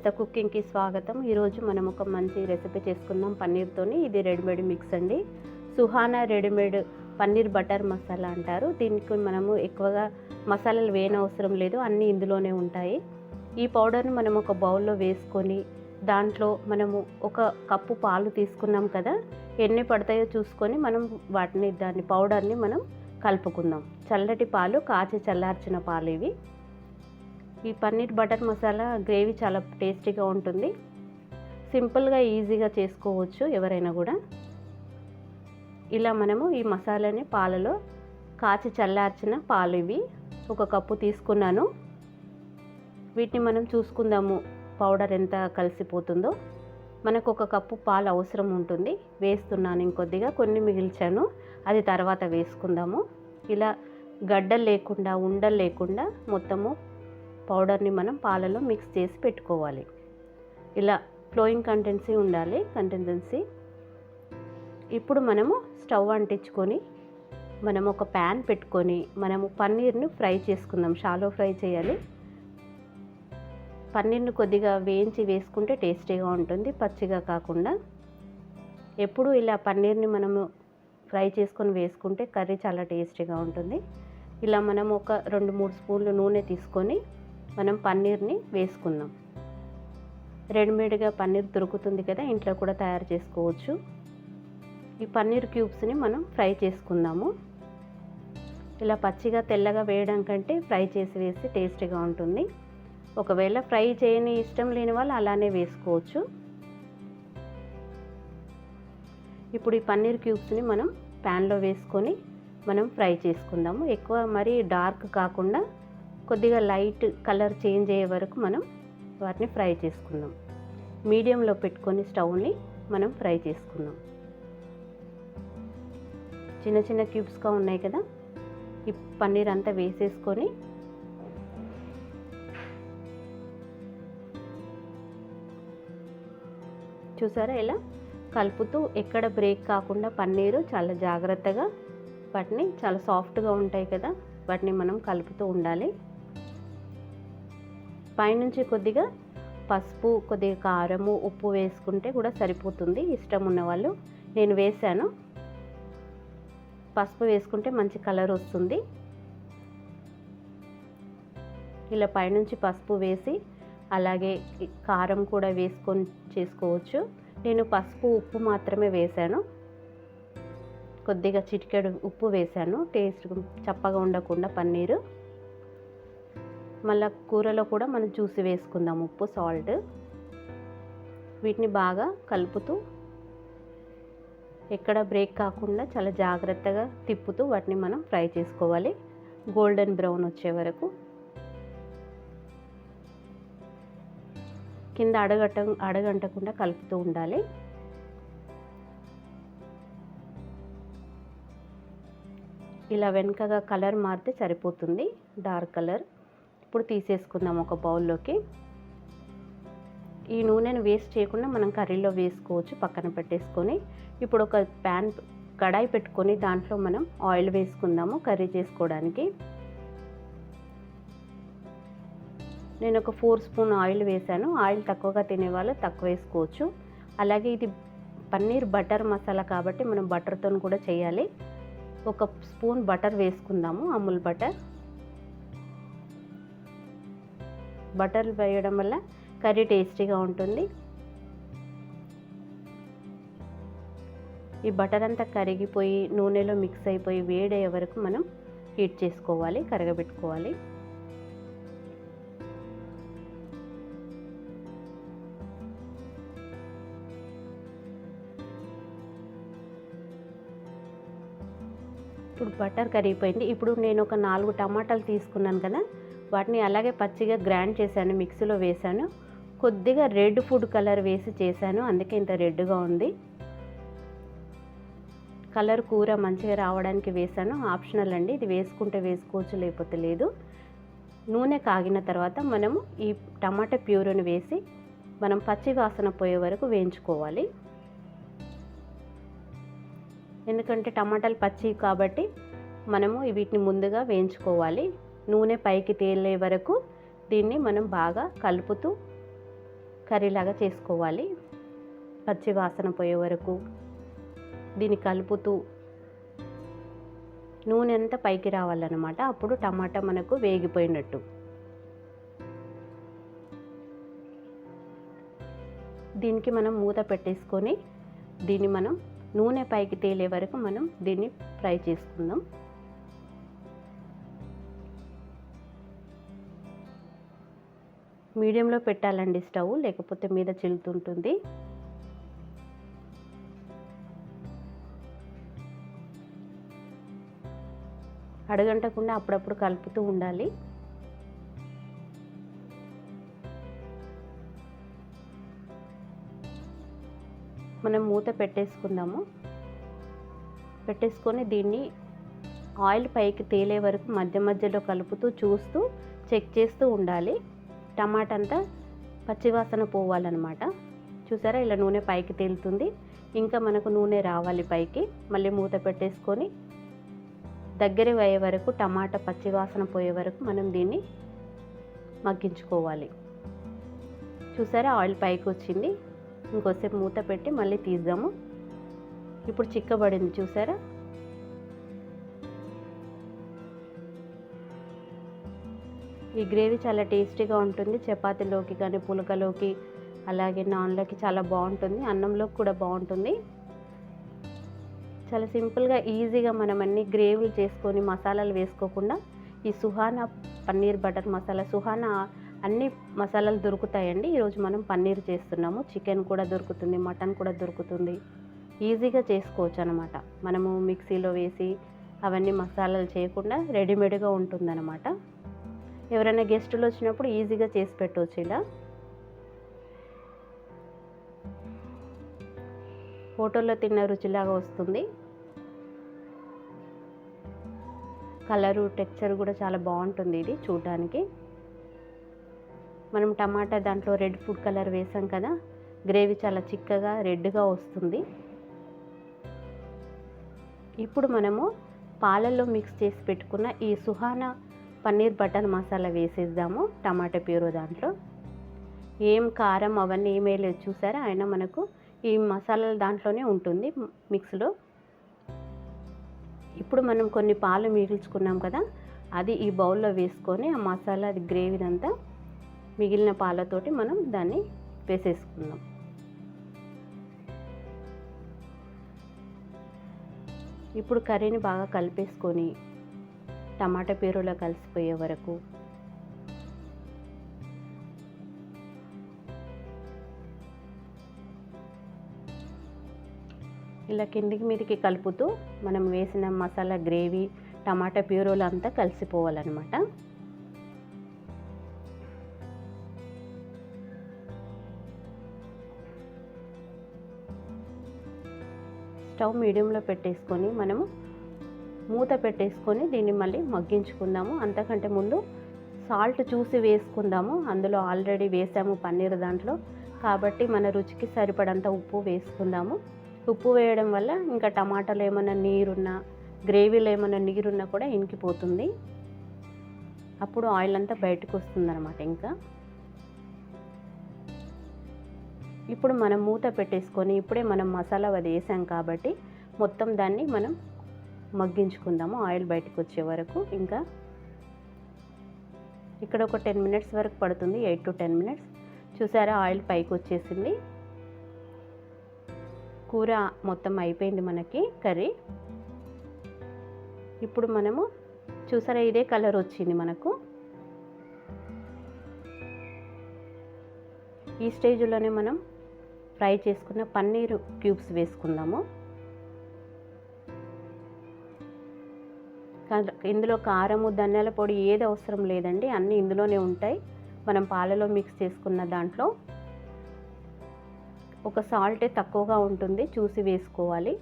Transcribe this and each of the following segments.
సుజాత కుకింగ్కి స్వాగతం. ఈరోజు మనం ఒక మంచి రెసిపీ చేసుకుందాం పన్నీర్తోని. ఇది రెడీమేడ్ మిక్స్ అండి. సుహానా రెడీమేడ్ పన్నీర్ బటర్ మసాలా అంటారు. దీనికి మనము ఎక్కువగా మసాలాలు వేయనవసరం లేదు, అన్నీ ఇందులోనే ఉంటాయి. ఈ పౌడర్ని మనం ఒక బౌల్లో వేసుకొని దాంట్లో మనము ఒక కప్పు పాలు తీసుకున్నాం కదా, ఎన్ని పడతాయో చూసుకొని మనం దాని పౌడర్ని మనం కలుపుకుందాం. చల్లటి పాలు, కాచి చల్లార్చిన పాలు ఇవి. ఈ పన్నీర్ బటర్ మసాలా గ్రేవీ చాలా టేస్టీగా ఉంటుంది. సింపుల్గా ఈజీగా చేసుకోవచ్చు ఎవరైనా కూడా. ఇలా మనము ఈ మసాలాని పాలలో కాచి చల్లార్చిన పాలు ఇవి ఒక కప్పు తీసుకున్నాను. వీటిని మనం చూసుకుందాము పౌడర్ ఎంత కలిసిపోతుందో. మనకు ఒక కప్పు పాలు అవసరం ఉంటుంది. వేస్తున్నాను ఇంకొద్దిగా, కొన్ని మిగిల్చాను, అది తర్వాత వేసుకుందాము. ఇలా గడ్డలు లేకుండా, ఉండలు లేకుండా మొత్తము పౌడర్ని మనం పాలలో మిక్స్ చేసి పెట్టుకోవాలి. ఇలా ఫ్లోయింగ్ కంటెన్సీ. ఇప్పుడు మనము స్టవ్ అంటించుకొని మనం ఒక ప్యాన్ పెట్టుకొని మనము పన్నీర్ని ఫ్రై చేసుకుందాం. షాలో ఫ్రై చేయాలి. పన్నీర్ని కొద్దిగా వేయించి వేసుకుంటే టేస్టీగా ఉంటుంది, పచ్చిగా కాకుండా. ఎప్పుడు ఇలా పన్నీర్ని మనము ఫ్రై చేసుకొని వేసుకుంటే కర్రీ చాలా టేస్టీగా ఉంటుంది. ఇలా మనం ఒక 2-3 స్పూన్లు నూనె తీసుకొని మనం పన్నీర్ని వేసుకుందాం. రెడీమేడ్గా పన్నీర్ దొరుకుతుంది కదా, ఇంట్లో కూడా తయారు చేసుకోవచ్చు. ఈ పన్నీర్ క్యూబ్స్ని మనం ఫ్రై చేసుకుందాము. ఇలా పచ్చిగా తెల్లగా వేయడం కంటే ఫ్రై చేసి వేసి టేస్టీగా ఉంటుంది. ఒకవేళ ఫ్రై చేయని ఇష్టం లేని వాళ్ళు అలానే వేసుకోవచ్చు. ఇప్పుడు ఈ పన్నీర్ క్యూబ్స్ని మనం ప్యాన్లో వేసుకొని మనం ఫ్రై చేసుకుందాము. ఎక్కువ మరీ డార్క్ కాకుండా కొద్దిగా లైట్ కలర్ చేంజ్ అయ్యే వరకు మనం వాటిని ఫ్రై చేసుకుందాం. మీడియంలో పెట్టుకొని స్టవ్ని మనం ఫ్రై చేసుకుందాం. చిన్న చిన్న క్యూబ్స్గా ఉన్నాయి కదా, ఈ పన్నీర్ అంతా వేసేసుకొని చూసారా ఇలా కలుపుతూ, ఎక్కడ బ్రేక్ కాకుండా పన్నీరు చాలా జాగ్రత్తగా వాటిని, చాలా సాఫ్ట్గా ఉంటాయి కదా, వాటిని మనం కలుపుతూ ఉండాలి. పైనుంచి కొద్దిగా పసుపు, కొద్దిగా కారము, ఉప్పు వేసుకుంటే కూడా సరిపోతుంది ఇష్టం ఉన్నవాళ్ళు. నేను వేసాను. పసుపు వేసుకుంటే మంచి కలర్ వస్తుంది. ఇలా పైనుంచి పసుపు వేసి అలాగే కారం కూడా వేసుకొని చేసుకోవచ్చు. నేను పసుపు, ఉప్పు మాత్రమే వేసాను. కొద్దిగా చిటికెడు ఉప్పు వేసాను, టేస్ట్ చప్పగా ఉండకుండా పన్నీరు. మళ్ళీ కూరలో కూడా మనం చూసి వేసుకుందాం ఉప్పు, సాల్ట్. వీటిని బాగా కలుపుతూ, ఎక్కడ బ్రేక్ కాకుండా చాలా జాగ్రత్తగా తిప్పుతూ వాటిని మనం ఫ్రై చేసుకోవాలి గోల్డెన్ బ్రౌన్ వచ్చే వరకు. కింద అడగంటకుండా కలుపుతూ ఉండాలి. ఇలా వెనుకగా కలర్ మారితే సరిపోతుంది, డార్క్ కలర్. ఇప్పుడు తీసేసుకుందాం ఒక బౌల్లోకి. ఈ నూనెను వేస్ట్ చేయకుండా మనం కర్రీలో వేసుకోవచ్చు, పక్కన పెట్టేసుకొని. ఇప్పుడు ఒక కడాయి పెట్టుకొని దాంట్లో మనం ఆయిల్ వేసుకుందాము కర్రీ చేసుకోవడానికి. నేను ఒక 4 స్పూన్ ఆయిల్ వేసాను. ఆయిల్ తక్కువగా తినేవాళ్ళు తక్కువ వేసుకోవచ్చు. అలాగే ఇది పన్నీర్ బటర్ మసాలా కాబట్టి మనం బటర్తో కూడా చేయాలి. ఒక స్పూన్ బటర్ వేసుకుందాము, అమూల్ బటర్. బటర్ వేయడం వల్ల కర్రీ టేస్టీగా ఉంటుంది. ఈ బటర్ అంతా కరిగిపోయి నూనెలో మిక్స్ అయిపోయి వేడయ్యే వరకు మనం హీట్ చేసుకోవాలి, కరగబెట్టుకోవాలి. ఇప్పుడు బటర్ కరిగిపోయింది. ఇప్పుడు నేను ఒక 4 టమాటాలు తీసుకున్నాను కదా, వాటిని అలాగే పచ్చిగా గ్రైండ్ చేశాను, మిక్సీలో వేశాను. కొద్దిగా రెడ్ ఫుడ్ కలర్ వేసి చేశాను, అందుకే ఇంత రెడ్గా ఉంది. కలర్ కూర మంచిగా రావడానికి వేశాను, ఆప్షనల్ అండి. ఇది వేసుకుంటే వేసుకోవచ్చు, లేకపోతే లేదు. నూనె కాగిన తర్వాత మనము ఈ టమాటా ప్యూరీని వేసి మనం పచ్చి వాసన పోయే వరకు వేయించుకోవాలి. ఎందుకంటే టమాటాలు పచ్చి కాబట్టి మనము వీటిని ముందుగా వేయించుకోవాలి. నూనె పైకి తేలే వరకు దీన్ని మనం బాగా కలుపుతూ కర్రీలాగా చేసుకోవాలి. పచ్చి వాసన పోయే వరకు దీన్ని కలుపుతూ నూనె అంతా పైకి రావాలన్నమాట. అప్పుడు టమాటా మనకు వేగిపోయినట్టు. దీనికి మనం మూత పెట్టేసుకొని దీన్ని మనం నూనె పైకి తేలే వరకు మనం దీన్ని ఫ్రై చేసుకుందాం. మీడియంలో పెట్టాలండి స్టవ్, లేకపోతే మీద చిల్లుతుంటుంది. అడగంటకుండా అప్పుడప్పుడు కలుపుతూ ఉండాలి. మనం మూత పెట్టేసుకుందాము. పెట్టేసుకొని దీన్ని ఆయిల్ పైకి తేలే వరకు మధ్య మధ్యలో కలుపుతూ చూస్తూ చెక్ చేస్తూ ఉండాలి. టమాటా అంతా పచ్చివాసన పోవాలన్నమాట. చూసారా, ఇలా నూనె పైకి తేలుతుంది. ఇంకా మనకు నూనె రావాలి పైకి. మళ్ళీ మూత పెట్టేసుకొని దగ్గర అయ్యే వరకు, టమాటా పచ్చివాసన పోయే వరకు మనం దీన్ని మగ్గించుకోవాలి. చూసారా, ఆయిల్ పైకి వచ్చింది. ఇంకోసేపు మూత పెట్టి మళ్ళీ తీద్దాము. ఇప్పుడు చిక్కబడింది చూసారా. ఈ గ్రేవీ చాలా టేస్టీగా ఉంటుంది. చపాతీలోకి కానీ, పులకలోకి, అలాగే నాన్లోకి చాలా బాగుంటుంది. అన్నంలోకి కూడా బాగుంటుంది. చాలా సింపుల్గా ఈజీగా మనం అన్ని గ్రేవీలు చేసుకొని మసాలాలు వేసుకోకుండా ఈ సుహానా పన్నీర్ బటర్ మసాలా, సుహానా అన్ని మసాలాలు దొరుకుతాయండి. ఈరోజు మనం పన్నీర్ చేస్తున్నాము. చికెన్ కూడా దొరుకుతుంది, మటన్ కూడా దొరుకుతుంది. ఈజీగా చేసుకోవచ్చు అనమాట. మనము మిక్సీలో వేసి అవన్నీ మసాలాలు చేయకుండా రెడీమేడ్గా ఉంటుందన్నమాట. ఎవరైనా గెస్టులు వచ్చినప్పుడు ఈజీగా చేసి పెట్టవచ్చు. ఇలా హోటల్లో తిన్న రుచిలాగా వస్తుంది. కలరు, టెక్స్చర్ కూడా చాలా బాగుంటుంది ఇది చూడడానికి. మనం టమాటా దాంట్లో రెడ్ ఫుడ్ కలర్ వేసాం కదా, గ్రేవీ చాలా చిక్కగా రెడ్గా వస్తుంది. ఇప్పుడు మనము పాలల్లో మిక్స్ చేసి పెట్టుకున్న ఈ సుహానా పన్నీర్ బటర్ మసాలా వేసేద్దాము. టమాటా ప్యూరో దాంట్లో ఏం కారం అవన్నీ ఏమీ లేదు చూసారా. అయినా మనకు ఈ మసాలాలు దాంట్లోనే ఉంటుంది మిక్స్లో. ఇప్పుడు మనం కొన్ని పాలు మిగిల్చుకున్నాం కదా, అది ఈ బౌల్లో వేసుకొని ఆ మసాలా గ్రేవీనంతా మిగిలిన పాలతోటి మనం దాన్ని వేసేసుకుందాం. ఇప్పుడు కర్రీని బాగా కలిపేసుకొని టమాటా ప్యూరోలో కలిసిపోయే వరకు ఇలా కిందికి మీదికి కలుపుతూ మనం వేసిన మసాలా గ్రేవీ టమాటా ప్యూరోలో అంతా కలిసిపోవాలన్నమాట. స్టవ్ మీడియంలో పెట్టేసుకొని మనము మూత పెట్టేసుకొని దీన్ని మళ్ళీ మగ్గించుకుందాము. అంతకంటే ముందు సాల్ట్ చూసి వేసుకుందాము. అందులో ఆల్రెడీ వేసాము పన్నీర్ దాంట్లో, కాబట్టి మన రుచికి సరిపడంత ఉప్పు వేసుకుందాము. ఉప్పు వేయడం వల్ల ఇంకా టమాటాలో ఏమైనా నీరున్నా, గ్రేవీలో ఏమైనా నీరున్నా కూడా ఇంకిపోతుంది. అప్పుడు ఆయిల్ అంతా బయటకు వస్తుందన్నమాట. ఇంకా ఇప్పుడు మనం మూత పెట్టేసుకొని ఇప్పుడే మనం మసాలా అది వేసాం కాబట్టి మొత్తం దాన్ని మనం మగ్గించుకుందాము ఆయిల్ బయటకు వచ్చే వరకు. ఇంకా ఇక్కడ ఒక 10 మినిట్స్ వరకు పడుతుంది, 8 to 10 మినిట్స్. చూసారా, ఆయిల్ పైకి వచ్చేసింది. కూర మొత్తం అయిపోయింది మనకి కర్రీ. ఇప్పుడు మనము చూసారా, ఇదే కలర్ వచ్చింది మనకు. ఈ స్టేజ్లోనే మనం ఫ్రై చేసుకున్న పన్నీర్ క్యూబ్స్ వేసుకుందాము. ఇందులో కారము, ధనియాల పొడి ఏది అవసరం లేదండి, అన్నీ ఇందులోనే ఉంటాయి. మనం పాలలో మిక్స్ చేసుకున్న దాంట్లో ఒక సాల్టే తక్కువగా ఉంటుంది, చూసి వేసుకోవాలి.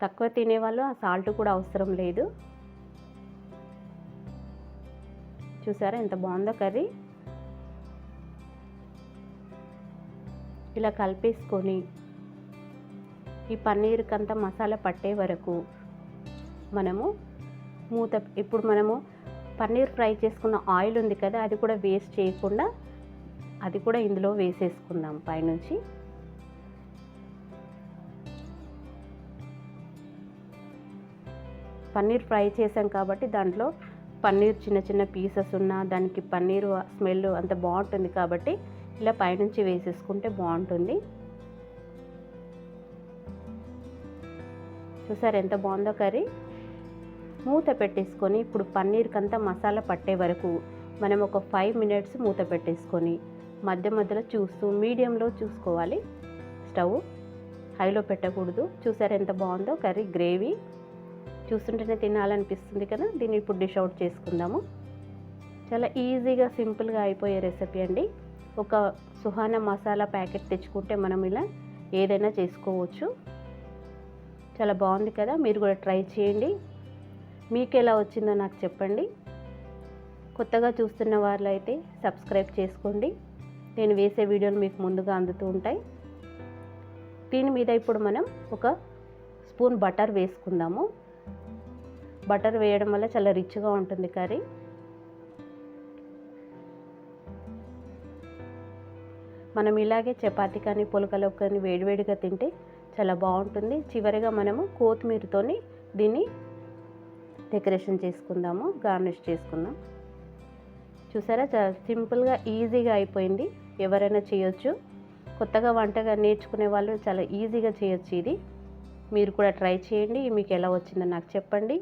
తక్కువ తినేవాళ్ళు ఆ సాల్ట్ కూడా అవసరం లేదు. చూసారా ఎంత బాగుందో కర్రీ. ఇలా కలిపేసుకొని ఈ పన్నీర్కంతా మసాలా పట్టే వరకు మనము ఇప్పుడు మనము పన్నీర్ ఫ్రై చేసుకున్న ఆయిల్ ఉంది కదా, అది కూడా వేస్ట్ చేయకుండా అది కూడా ఇందులో వేసేసుకుందాం పైనుంచి. పన్నీర్ ఫ్రై చేసాం కాబట్టి దాంట్లో పన్నీర్ చిన్న చిన్న పీసెస్ ఉన్నా దానికి పన్నీర్ స్మెల్ అంత బాగుంటుంది కాబట్టి ఇలా పైనుంచి వేసేసుకుంటే బాగుంటుంది. చూసారు ఎంత బాగుందో కర్రీ. మూత పెట్టేసుకొని ఇప్పుడు పన్నీర్కంతా మసాలా పట్టే వరకు మనం ఒక 5 మినిట్స్ మూత పెట్టేసుకొని మధ్య మధ్యలో చూస్తూ మీడియంలో చూసుకోవాలి. స్టవ్ హైలో పెట్టకూడదు. చూసారు ఎంత బాగుందో కర్రీ. గ్రేవీ చూస్తుంటేనే తినాలనిపిస్తుంది కదా. దీన్ని ఇప్పుడు డిష్ అవుట్ చేసుకుందాము. చాలా ఈజీగా సింపుల్గా అయిపోయే రెసిపీ అండి. ఒక సుహానా మసాలా ప్యాకెట్ తెచ్చుకుంటే మనం ఇలా ఏదైనా చేసుకోవచ్చు. చాలా బాగుంది కదా, మీరు కూడా ట్రై చేయండి. మీకు ఎలా వచ్చిందో నాకు చెప్పండి. కొత్తగా చూస్తున్న వాళ్ళు అయితే సబ్స్క్రైబ్ చేసుకోండి. నేను వేసే వీడియోలు మీకు ముందుగా అందుతూ ఉంటాయి. దీని మీద ఇప్పుడు మనం ఒక స్పూన్ బటర్ వేసుకుందాము. బటర్ వేయడం వల్ల చాలా రిచ్గా ఉంటుంది కర్రీ. మనం ఇలాగే చపాతీ కానీ పులకలో కానీ వేడివేడిగా తింటే చాలా బాగుంటుంది. చివరిగా మనము కొత్తిమీరతోని దీన్ని డెకరేషన్ చేసుకుందాము, గార్నిష్ చేసుకుందాం. చూసారా చాలా సింపుల్గా ఈజీగా అయిపోయింది. ఎవరైనా చేయొచ్చు. కొత్తగా వంటగా నేర్చుకునే వాళ్ళు చాలా ఈజీగా చేయొచ్చు ఇది. మీరు కూడా ట్రై చేయండి. మీకు ఎలా వచ్చిందో నాకు చెప్పండి.